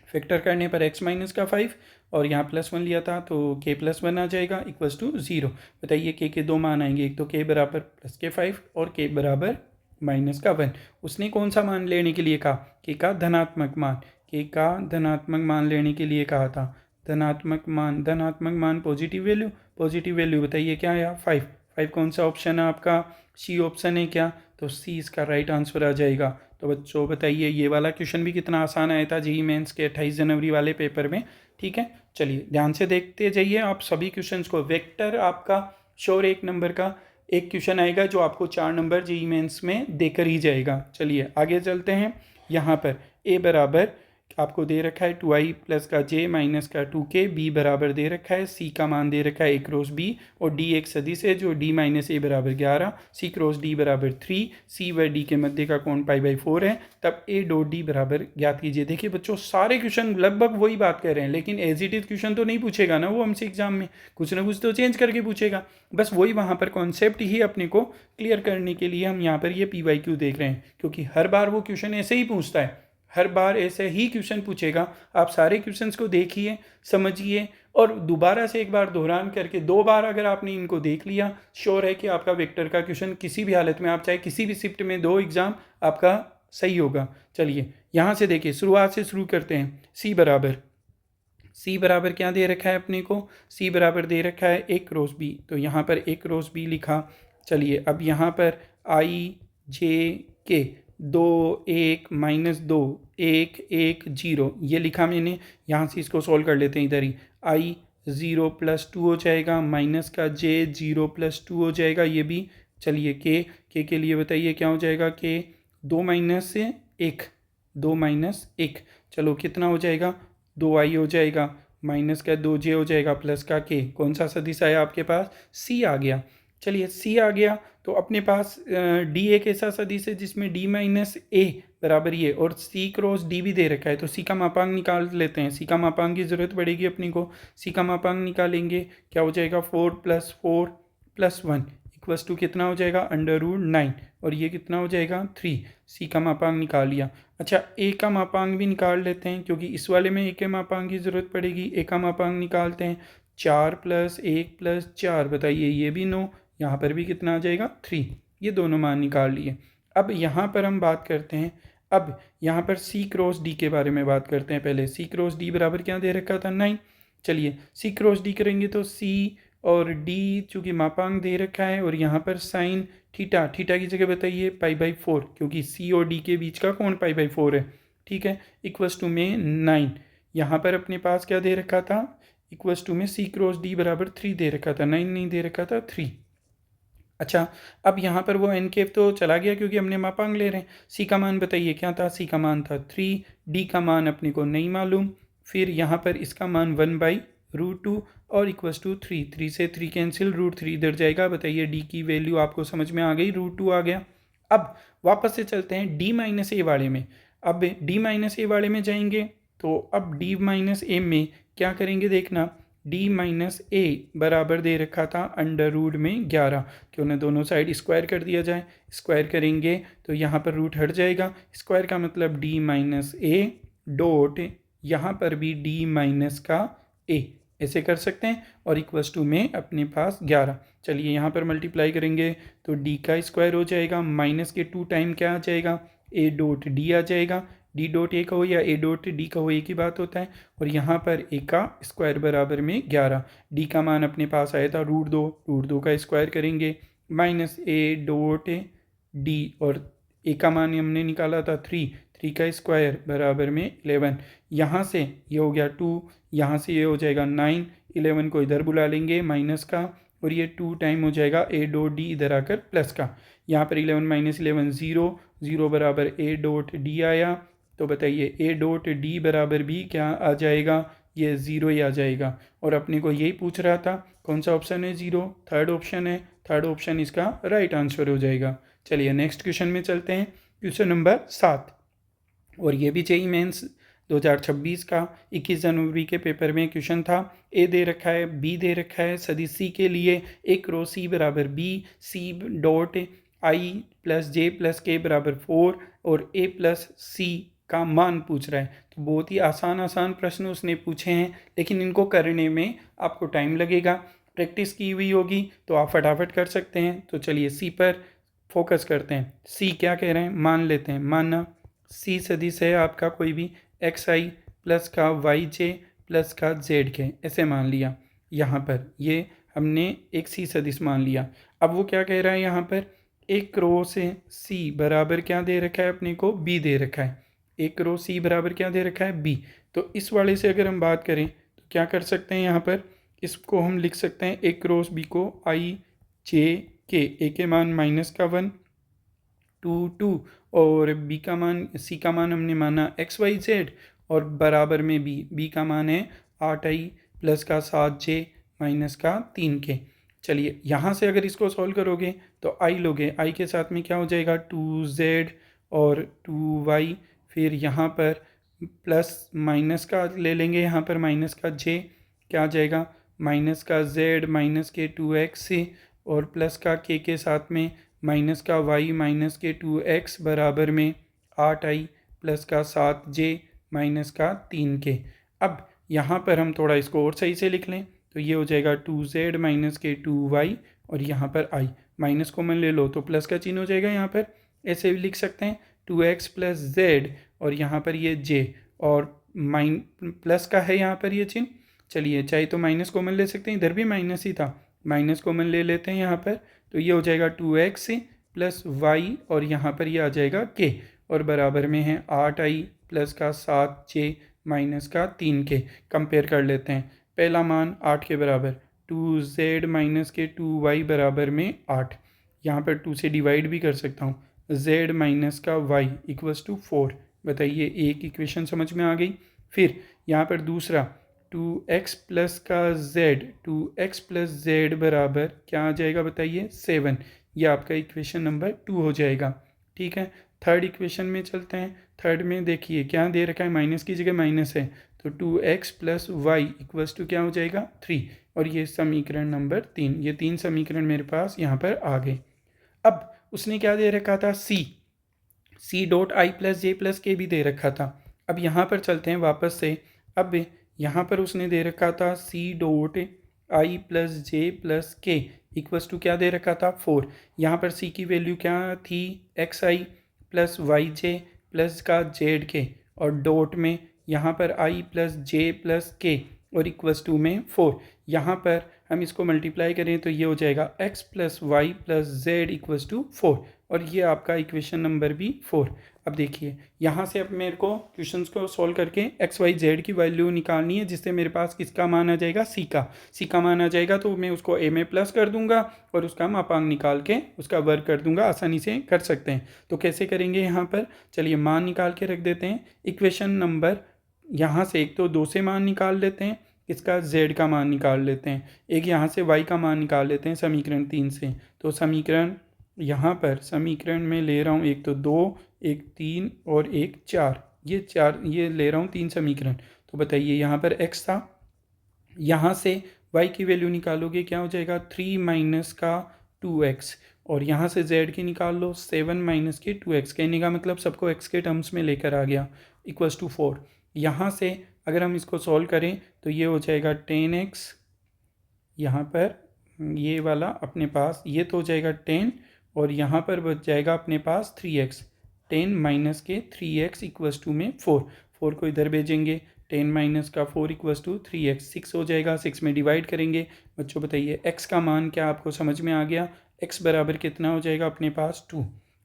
फैक्टर करने पर x माइनस का 5 और यहाँ +1 लिया था तो k + 1 आ जाएगा इक्वल्स टू 0। बताइए k के 2 मान आएंगे, एक तो k बराबर प्लस के 5 और k बराबर माइनस का 1। उसने कौन सा मान लेने के लिए कहा, k का धनात्मक मान, k का धनात्मक मान लेने के लिए कहा था। धनात्मक मान पॉजिटिव वैल्यू बताइए क्या आया 5 कौन सा ऑप्शन है आपका, सी ऑप्शन है क्या, तो सी इसका राइट आंसर आ जाएगा। तो बच्चों बताइए ये वाला क्वेश्चन भी कितना आसान आया था जेईई मेंस के 28 जनवरी वाले पेपर में, ठीक है। चलिए ध्यान से देखते जाइए आप सभी क्वेश्चंस को। वेक्टर आपका श्योर 1 नंबर का एक क्वेश्चन आएगा जो आपको 4 नंबर जेईई मेंस में देकर ही जाएगा। चलिए आगे चलते हैं। यहाँ पर a बराबर आपको दे रखा है 2i प्लस का j माइनस का 2k, b बराबर दे रखा है, c का मान दे रखा है a क्रॉस b और d एक सदिश है जो d माइनस a बराबर 11, c क्रॉस d बराबर 3, c व d के मध्य का कोण π/4 है, तब a डॉट d बराबर ज्ञात कीजिए। देखिए बच्चों सारे क्वेश्चन लगभग वही बात कर रहे हैं, लेकिन एज इट इज क्वेश्चन तो नहीं पूछेगा ना वो हमसे एग्जाम में, कुछ ना कुछ तो चेंज करके पूछेगा। बस वही वहाँ पर कॉन्सेप्ट ही अपने को क्लियर करने के लिए हम यहाँ पर ये PYQ देख रहे हैं, क्योंकि हर बार वो क्वेश्चन ऐसे ही पूछता है, हर बार ऐसे ही क्वेश्चन पूछेगा। आप सारे क्वेश्चंस को देखिए, समझिए और दोबारा से एक बार दोहरान करके 2 बार अगर आपने इनको देख लिया, श्योर है कि आपका वेक्टर का क्वेश्चन किसी भी हालत में, आप चाहे किसी भी शिफ्ट में 2 एग्जाम आपका सही होगा। चलिए यहाँ से देखिए, शुरुआत से शुरू करते हैं। सी बराबर क्या दे रखा है अपने को, सी बराबर दे रखा है a क्रॉस b, तो यहाँ पर a क्रॉस b लिखा। चलिए अब यहाँ पर i j k 2 1 -2 1 1 0 ये लिखा मैंने। यहाँ से इसको सॉल्व कर लेते हैं, इधर ही i 0 + 2 हो जाएगा, माइनस का j 0 + 2 हो जाएगा ये भी। चलिए k के लिए बताइए क्या हो जाएगा, k 2 - 1 चलो कितना हो जाएगा, 2i हो जाएगा, माइनस का 2j हो जाएगा, प्लस का k, कौन सा सदिश आया आपके पास, c आ गया। चलिए c आ गया तो अपने पास d एक ऐसा सदिश है जिसमें d - a बराबर ये और c क्रॉस d भी दे रखा है, तो c का मापांक निकाल लेते हैं। c का मापांक की ज़रूरत पड़ेगी अपनी को, c का मापांक निकालेंगे क्या हो जाएगा, 4 + 4 + 1 इक्वल्स टू कितना हो जाएगा, √9 और ये कितना हो जाएगा 3। c का मापांक निकाल लिया। अच्छा a का मापांक भी निकाल लेते हैं, क्योंकि इस वाले में a के मापांक की ज़रूरत पड़ेगी। a का मापांक निकालते हैं, 4 + 1 + 4 बताइए ये भी 9, यहाँ पर भी कितना आ जाएगा 3। ये दोनों मान निकाल लिए। अब यहाँ पर हम बात करते हैं, अब यहाँ पर सी क्रॉस डी के बारे में बात करते हैं। पहले सी क्रॉस डी बराबर क्या दे रखा था 9। चलिए सी क्रॉस डी करेंगे तो सी और डी चूँकि मापांक दे रखा है और यहाँ पर साइन थीटा, थीटा की जगह बताइए π/4, क्योंकि सी और डी के बीच का कोण π/4 है। ठीक है, इक्वल्स टू में 9। यहाँ पर अपने पास क्या दे रखा था, इक्वल्स टू में सी क्रॉस डी बराबर 3 दे रखा था, 9 नहीं दे रखा था 3। अच्छा, अब यहाँ पर वो एन केप तो चला गया क्योंकि हमने मापांक ले रहे हैं। सी का मान बताइए क्या था, सी का मान था 3, डी का मान अपने को नहीं मालूम, फिर यहाँ पर इसका मान 1/√2 और इक्वल्स टू 3, 3 से 3 कैंसिल, √3 इधर जाएगा। बताइए डी की वैल्यू आपको समझ में आ गई, √2 आ गया। अब वापस से चलते हैं डी माइनस ए वाले में। अब डी माइनस ए वाले में जाएंगे तो अब डी माइनस ए में क्या करेंगे देखना, डी माइनस ए बराबर दे रखा था अंडर रूट में 11, क्यों ना दोनों साइड स्क्वायर कर दिया जाए। स्क्वायर करेंगे तो यहाँ पर रूट हट जाएगा, स्क्वायर का मतलब डी माइनस ए डॉट यहाँ पर भी डी माइनस का ए, ऐसे कर सकते हैं। और इक्वल्स टू में अपने पास 11। चलिए यहाँ पर मल्टीप्लाई करेंगे तो डी का स्क्वायर हो जाएगा, माइनस के 2 टाइम क्या आ जाएगा, ए डॉट डी आ जाएगा। डी डॉट ए का हो या ए डॉट डी का हो एक ही बात होता है। और यहाँ पर ए का स्क्वायर बराबर में 11, डी का मान अपने पास आया था √2, √2 का स्क्वायर करेंगे माइनस ए डॉट डी, और ए का मान हमने निकाला था 3, 3 का स्क्वायर बराबर में 11। यहाँ से ये हो गया 2, यहाँ से ये हो जाएगा 9, 11 को इधर बुला लेंगे माइनस का, और ये 2 टाइम हो जाएगा ए डॉट डी इधर आकर प्लस का। यहाँ पर 11 माइनस 11 0, 0 बराबर ए डॉट डी आया। तो बताइए ए डॉट डी बराबर भी क्या आ जाएगा, ये 0 ही आ जाएगा। और अपने को यही पूछ रहा था कौन सा ऑप्शन है 0, थर्ड ऑप्शन है, थर्ड ऑप्शन इसका राइट आंसर हो जाएगा। चलिए नेक्स्ट क्वेश्चन में चलते हैं, क्वेश्चन नंबर 7। और ये भी जेईई मेंस 2026 का 21 जनवरी के पेपर में क्वेश्चन था। ए दे रखा है, बी दे रखा है, सदिश सी के लिए एक रो सी बराबर B, C dot I plus J plus K बराबर 4 और ए प्लस सी का मान पूछ रहा है। तो बहुत ही आसान प्रश्न उसने पूछे हैं, लेकिन इनको करने में आपको टाइम लगेगा। प्रैक्टिस की हुई होगी तो आप फटाफट कर सकते हैं। तो चलिए सी पर फोकस करते हैं। सी क्या कह रहे हैं, मान लेते हैं। माना सी सदिश है आपका कोई भी एक्स आई प्लस का वाई जे प्लस का जेड के, ऐसे मान लिया। यहाँ पर ये हमने एक सी सदिश मान लिया। अब वो क्या कह रहा है, यहाँ पर एक रो से सी बराबर क्या दे रखा है अपने को, बी दे रखा है। एक रो सी बराबर क्या दे रखा है, बी। तो इस वाले से अगर हम बात करें तो क्या कर सकते हैं, यहाँ पर इसको हम लिख सकते हैं एक क्रॉस बी को आई जे के, ए के मान -1 2 2 और बी का मान, सी का मान हमने माना XYZ और बराबर में बी का मान है 8i प्लस का 7j माइनस का 3k। चलिए यहाँ से अगर इसको सॉल्व करोगे तो i लोगे, i के साथ में क्या हो जाएगा 2z और 2y, फिर यहाँ पर प्लस माइनस का ले लेंगे, यहाँ पर माइनस का j क्या आ जाएगा, माइनस का z माइनस के 2x और प्लस का k के साथ में माइनस का y माइनस के 2x बराबर में 8i प्लस का 7j माइनस का 3k। अब यहाँ पर हम थोड़ा इसको और सही से लिख लें तो ये हो जाएगा 2z माइनस के 2y और यहाँ पर i, माइनस कॉमन ले लो तो प्लस का चिन्ह हो जाएगा। यहाँ पर ऐसे भी लिख सकते हैं 2x प्लस z और यहाँ पर ये j और प्लस का है यहाँ पर ये चिन्ह। चलिए चाहे तो माइनस कॉमन ले सकते हैं, इधर भी माइनस ही था, माइनस कॉमन ले लेते हैं यहाँ पर, तो ये हो जाएगा 2x प्लस y और यहाँ पर ये आ जाएगा k और बराबर में है 8i प्लस का 7j माइनस का 3k। कंपेयर कर लेते हैं, पहला मान 8 के बराबर, 2z माइनस के 2y बराबर में 8, यहाँ पर 2 से डिवाइड भी कर सकता हूँ, z माइनस का y इक्वल्स टू 4। बताइए एक इक्वेशन समझ में आ गई। फिर यहाँ पर दूसरा 2x प्लस का z, 2x प्लस z बराबर क्या आ जाएगा बताइए 7, ये आपका इक्वेशन नंबर 2 हो जाएगा। ठीक है, थर्ड इक्वेशन में चलते हैं। थर्ड में देखिए क्या दे रखा है, माइनस की जगह माइनस है तो 2x plus Y equals to क्या हो जाएगा 3, और ये समीकरण नंबर 3। ये 3 समीकरण मेरे पास यहाँ पर आ गए। अब उसने क्या दे रखा था, C dot I plus J plus K भी दे रखा था। अब यहाँ पर चलते हैं वापस से। अब यहाँ पर उसने दे रखा था C dot I plus J plus K, equals to क्या दे रखा था 4। यहाँ पर सी की वैल्यू क्या थी एक्स आई प्लस वाई जे प्लस का जेड के, और डॉट में यहाँ पर आई प्लस जे प्लस के और इक्वल्स टू में 4। यहाँ पर हम इसको मल्टीप्लाई करें तो ये हो जाएगा x plus Y plus Z equals to 4, और ये आपका इक्वेशन नंबर भी 4। अब देखिए यहाँ से अब मेरे को क्वेश्चंस को सॉल्व करके x y z की वैल्यू निकालनी है, जिससे मेरे पास किसका मान आ जाएगा c का मान आ जाएगा, तो मैं उसको a में प्लस कर दूंगा और उसका मापांक निकाल के उसका वर्ग कर दूंगा। आसानी से कर सकते हैं। तो कैसे करेंगे यहाँ पर, चलिए मान निकाल के रख देते हैं। इक्वेशन नंबर यहाँ से एक तो 2 से मान निकाल लेते हैं, इसका z का मान निकाल लेते हैं, एक यहाँ से y का मान निकाल लेते हैं समीकरण 3 से। तो समीकरण यहाँ पर समीकरण में ले रहा हूँ, एक तो 2, एक 3 और एक 4, ये ले रहा हूँ 3 समीकरण। तो बताइए यहाँ पर x था, यहाँ से y की वैल्यू निकालोगे क्या हो जाएगा 3 माइनस का 2x, और यहाँ से z की निकाल लो 7 माइनस के 2x। कहने का मतलब सबको x के टर्म्स में लेकर आ गया इक्वल्स टू 4। यहाँ से अगर हम इसको सॉल्व करें तो ये हो जाएगा 10x, यहाँ पर ये वाला अपने पास ये तो हो जाएगा 10, और यहाँ पर बच जाएगा अपने पास 3x। 10 माइनस के 3x इक्वल्स टू में 4, 4 को इधर भेजेंगे, 10 माइनस का 4 इक्वल्स टू 3x, 6 हो जाएगा। 6 में डिवाइड करेंगे। बच्चों बताइए x का मान क्या आपको समझ में आ गया। x बराबर कितना हो जाएगा अपने पास 2।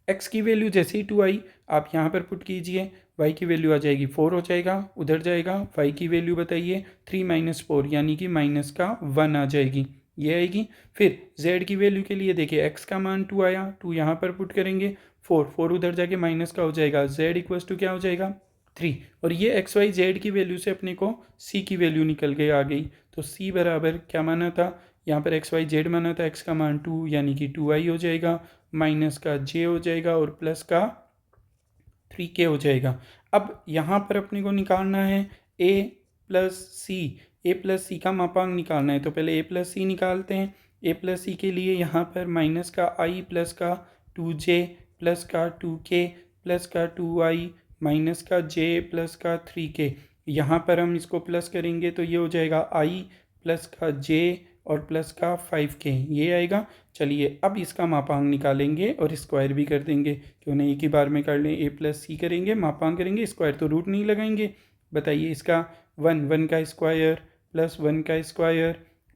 x की वैल्यू जैसे ही 2 आई आप यहाँ पर पुट कीजिए, y की वैल्यू आ जाएगी 4 हो जाएगा, उधर जाएगा। y की वैल्यू बताइए 3 माइनस 4 यानी कि माइनस का 1 आ जाएगी, ये आएगी। फिर z की वैल्यू के लिए देखिए x का मान 2 आया, 2 यहाँ पर पुट करेंगे, 4 उधर जाके माइनस का हो जाएगा, z इक्वल्स टू क्या हो जाएगा 3। और ये x y z की वैल्यू से अपने को c की वैल्यू निकल के आ गई। तो c बराबर क्या माना था यहाँ पर x y z माना था, x का मान 2 यानी कि 2i हो जाएगा, माइनस का j हो जाएगा और प्लस का 3k हो जाएगा। अब यहाँ पर अपने को निकालना है a प्लस सी का मापांक निकालना है। तो पहले a प्लस सी निकालते हैं। a प्लस सी के लिए यहाँ पर माइनस का i प्लस का 2j प्लस का 2k प्लस का 2i माइनस का j प्लस का 3k, यहाँ पर हम इसको प्लस करेंगे तो ये हो जाएगा i प्लस का j और प्लस का 5k, ये आएगा। चलिए अब इसका मापांक निकालेंगे और स्क्वायर भी कर देंगे, क्यों नहीं एक ही बार में कर लें। a प्लस सी करेंगे, मापांक करेंगे, स्क्वायर तो रूट नहीं लगाएंगे। बताइए इसका 1 का स्क्वायर प्लस 1 का स्क्वायर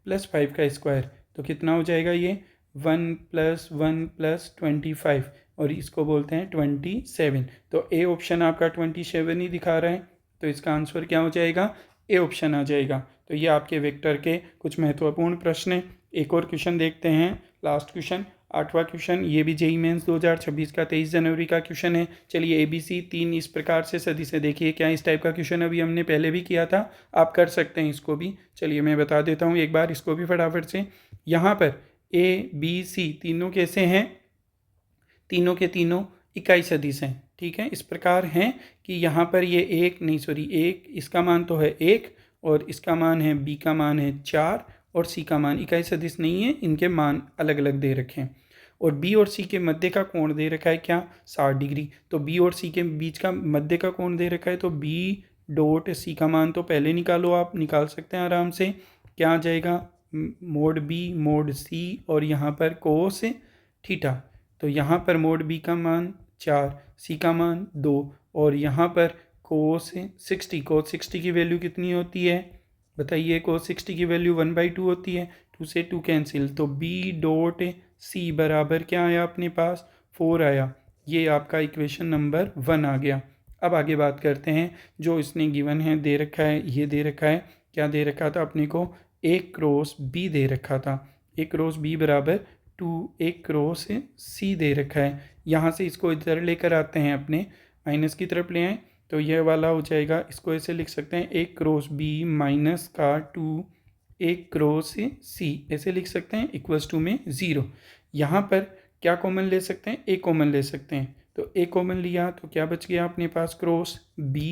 प्लस 5 का स्क्वायर, तो कितना हो जाएगा ये 1 प्लस 1 प्लस 25, और इसको बोलते हैं 27। तो ए ऑप्शन आपका 27 ही दिखा रहा है, तो इसका आंसर क्या हो जाएगा ए ऑप्शन आ जाएगा। तो ये आपके वेक्टर के कुछ महत्वपूर्ण प्रश्न हैं। एक और क्वेश्चन देखते हैं, लास्ट क्वेश्चन 8वां क्वेश्चन, ये भी जेईई मेंस 2026 का 23 जनवरी का क्वेश्चन है। चलिए ABC 3 इस प्रकार से सदी से देखिए, क्या इस टाइप का क्वेश्चन अभी हमने पहले भी किया था, आप कर सकते हैं इसको भी। चलिए मैं बता देता हूँ एक बार इसको भी फटाफट से। यहाँ पर ABC तीनों कैसे हैं, तीनों के तीनों इकाई सदिश हैं, ठीक है। इस प्रकार हैं कि यहाँ पर ये एक इसका मान तो है 1 और इसका मान है b का मान है 4 और c का मान इकाई सदिश नहीं है, इनके मान अलग अलग दे रखे हैं। और b और c के मध्य का कोण दे रखा है क्या 60 डिग्री। तो b और c के बीच का मध्य का कोण दे रखा है, तो b डॉट c का मान तो पहले निकालो, आप निकाल सकते हैं आराम से। क्या आ जाएगा मोड b मोड c और यहाँ पर कोस थीटा। तो यहाँ पर मोड b का मान 4, c का मान 2 और यहाँ पर कोस 60 की वैल्यू कितनी होती है बताइए। कोस 60 की वैल्यू 1/2 होती है, 2 से 2 कैंसिल, तो b डॉट c बराबर क्या आया अपने पास 4 आया। ये आपका इक्वेशन नंबर 1 आ गया। अब आगे बात करते हैं, जो इसने गिवन है दे रखा है, ये दे रखा है, क्या दे रखा था अपने को a क्रॉस b दे रखा था, a क्रॉस b बराबर 2a क्रॉस c दे रखा है। यहाँ से इसको इधर लेकर आते हैं, अपने माइनस की तरफ ले आए, तो यह वाला हो जाएगा, इसको ऐसे लिख सकते हैं a क्रॉस b माइनस का 2a क्रॉस c, ऐसे लिख सकते हैं, इक्वल्स टू में 0। यहाँ पर क्या कॉमन ले सकते हैं, a कॉमन ले सकते हैं, तो a कॉमन लिया तो क्या बच गया अपने पास क्रॉस b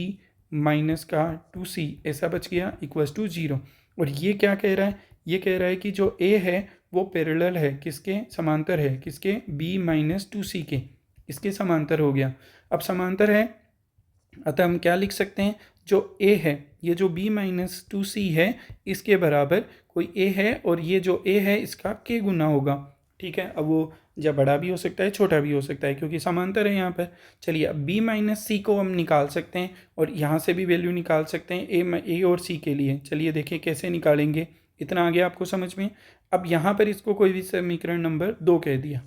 माइनस का 2c, ऐसा बच गया इक्वल्स टू 0। और ये क्या कह रहा है, ये कह रहा है कि जो a है वो पैरेलल है, किसके समांतर है, किसके b माइनस 2c के, इसके समांतर हो गया। अब समांतर है अतः हम क्या लिख सकते हैं, जो a है, ये जो b माइनस 2c है, इसके बराबर कोई a है और ये जो a है इसका k गुना होगा। ठीक है, अब वो जब बड़ा भी हो सकता है छोटा भी हो सकता है क्योंकि समांतर है यहाँ पर। चलिए अब b माइनस सी को हम निकाल सकते हैं और यहाँ से भी वैल्यू निकाल सकते हैं a और c के लिए। चलिए देखिए कैसे निकालेंगे। इतना आ गया आपको समझ में। अब यहाँ पर इसको कोई भी समीकरण नंबर 2 कह दिया।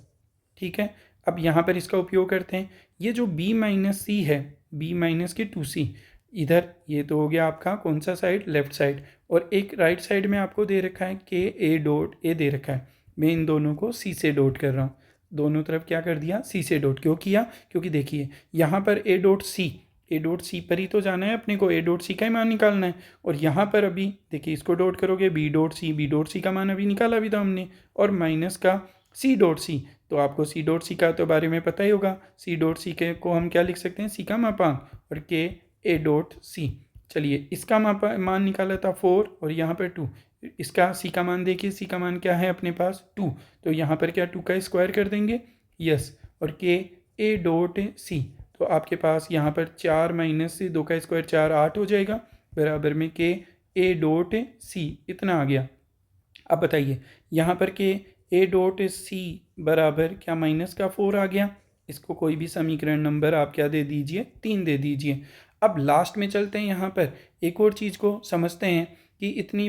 ठीक है, अब यहाँ पर इसका उपयोग करते हैं। ये जो b माइनस सी है, b माइनस के 2c, इधर ये तो हो गया आपका कौन सा साइड, लेफ्ट साइड, और एक राइट साइड में आपको दे रखा है के ए डॉट ए दे रखा है। मैं इन दोनों को सी से डॉट कर रहा हूँ, दोनों तरफ क्या कर दिया, सी से डॉट। क्यों किया, क्योंकि देखिए यहाँ पर ए डॉट सी पर ही तो जाना है अपने को, ए डॉट सी का ही मान निकालना है। और यहाँ पर अभी देखिए इसको डॉट करोगे बी डॉट सी का मान अभी निकाला भी था हमने, और माइनस का सी डॉट सी, तो आपको सी डॉट सी का तो बारे में पता ही होगा। सी डॉट सी के को हम क्या लिख सकते हैं, सी का मापांक, और के ए डॉट सी। चलिए इसका मान निकाला था 4 और यहाँ पर 2। इसका सी का मान देखिए, सी का मान क्या है अपने पास 2, तो यहाँ पर क्या 2 का स्क्वायर कर देंगे, यस, और के ए डॉट सी, तो आपके पास यहाँ पर 4 माइनस से 2 का स्क्वायर 4, 8 हो जाएगा, बराबर में के ए डॉट सी, इतना आ गया। अब बताइए यहाँ पर के ए डॉट सी बराबर क्या माइनस का 4 आ गया। इसको कोई भी समीकरण नंबर आप क्या दे दीजिए, 3 दे दीजिए। अब लास्ट में चलते हैं, यहाँ पर एक और चीज़ को समझते हैं कि इतनी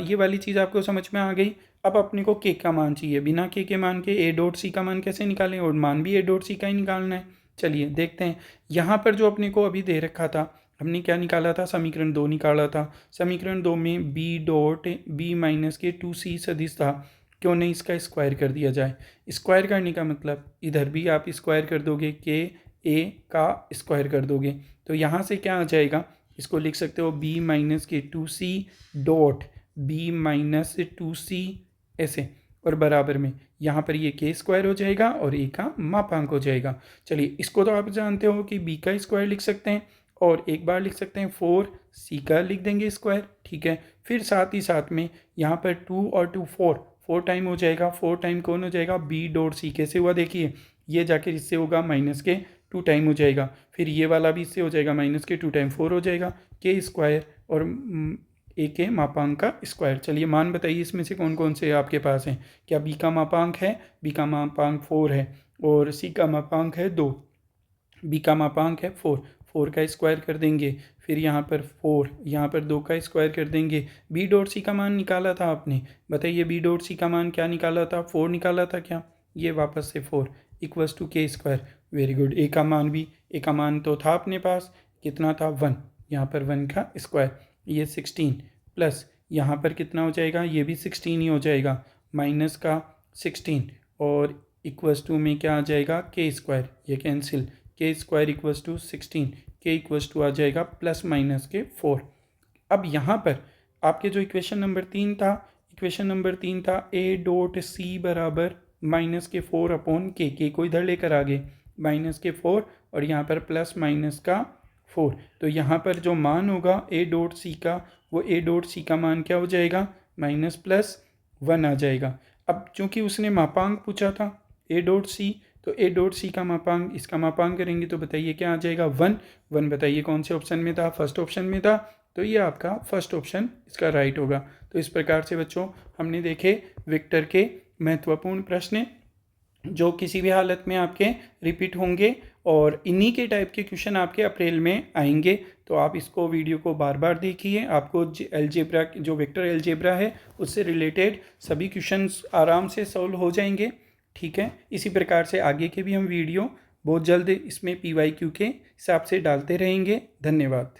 ये वाली चीज़ आपको समझ में आ गई। अब अपने को के का मान चाहिए, बिना के मान के ए डॉट सी का मान कैसे निकालें, और मान भी ए डॉट सी का ही निकालना है। चलिए देखते हैं, यहाँ पर जो अपने को अभी दे रखा था, हमने क्या निकाला था, समीकरण 2 निकाला था। समीकरण 2 में बी डॉट बी माइनस के 2c सदिश था, क्यों नहीं इसका स्क्वायर कर दिया जाए। स्क्वायर करने का मतलब इधर भी आप स्क्वायर कर दोगे, के ए का स्क्वायर कर दोगे, तो यहाँ से क्या आ जाएगा, इसको लिख सकते हो b माइनस के 2c dot b minus 2c ऐसे, और बराबर में यहाँ पर ये के स्क्वायर हो जाएगा और ए का मापांक हो जाएगा। चलिए इसको तो आप जानते हो कि b का स्क्वायर लिख सकते हैं, और एक बार लिख सकते हैं 4c का लिख देंगे स्क्वायर। ठीक है, फिर साथ ही साथ में यहाँ पर 2 और 2 4 टाइम हो जाएगा, 4 टाइम कौन हो जाएगा, b डॉट सी। कैसे हुआ देखिए, ये जाकर इससे होगा माइनस के 2 टाइम हो जाएगा, फिर ये वाला भी इससे हो जाएगा माइनस के 2 टाइम 4 हो जाएगा, के स्क्वायर और ए के मापांक का स्क्वायर। चलिए मान बताइए इसमें से कौन कौन से आपके पास हैं। क्या बी का मापांक है, बी का मापांक 4 है, और सी का मापांक है 2, बी का मापांक है 4 का स्क्वायर कर देंगे, फिर यहाँ पर 4, यहाँ पर 2 का स्क्वायर कर देंगे। बी डॉट सी का मान निकाला था आपने, बताइए बी डॉट सी का मान क्या निकाला था, 4 निकाला था क्या, ये वापस से 4 इक्वल्स टू के स्क्वायर। वेरी गुड, ए का मान भी, ए का मान तो था अपने पास, कितना था 1, यहाँ पर 1 का स्क्वायर, ये 16 प्लस यहाँ पर कितना हो जाएगा, ये भी 16 ही हो जाएगा, माइनस का 16 और इक्वल्स टू में क्या आ जाएगा, के स्क्वायर, ये कैंसिल, के स्क्वायर इक्वल्स टू 16, के इक्वल्स टू आ जाएगा प्लस माइनस के 4। अब यहाँ पर आपके जो इक्वेशन नंबर 3 था, ए डॉट सी बराबर माइनस के 4 अपॉन के को इधर लेकर आ गए, माइनस के 4 और यहाँ पर प्लस माइनस का 4, तो यहाँ पर जो मान होगा ए डॉट सी का, वो ए डॉट सी का मान क्या हो जाएगा, माइनस प्लस 1 आ जाएगा। अब चूंकि उसने मापांक पूछा था ए डॉट सी, तो ए डॉट सी का मापांक, इसका मापांक करेंगे तो बताइए क्या आ जाएगा, 1 बताइए कौन से ऑप्शन में था, फर्स्ट ऑप्शन में था, तो ये आपका फर्स्ट ऑप्शन इसका राइट होगा। तो इस प्रकार से बच्चों हमने देखे वेक्टर के महत्वपूर्ण प्रश्न जो किसी भी हालत में आपके रिपीट होंगे, और इन्हीं के टाइप के क्वेश्चन आपके अप्रैल में आएंगे। तो आप इसको वीडियो को बार बार देखिए, आपको अलजेब्रा जो वेक्टर अलजेब्रा है उससे रिलेटेड सभी क्वेश्चंस आराम से सॉल्व हो जाएंगे। ठीक है, इसी प्रकार से आगे के भी हम वीडियो बहुत जल्द इसमें PYQ के हिसाब से डालते रहेंगे। धन्यवाद।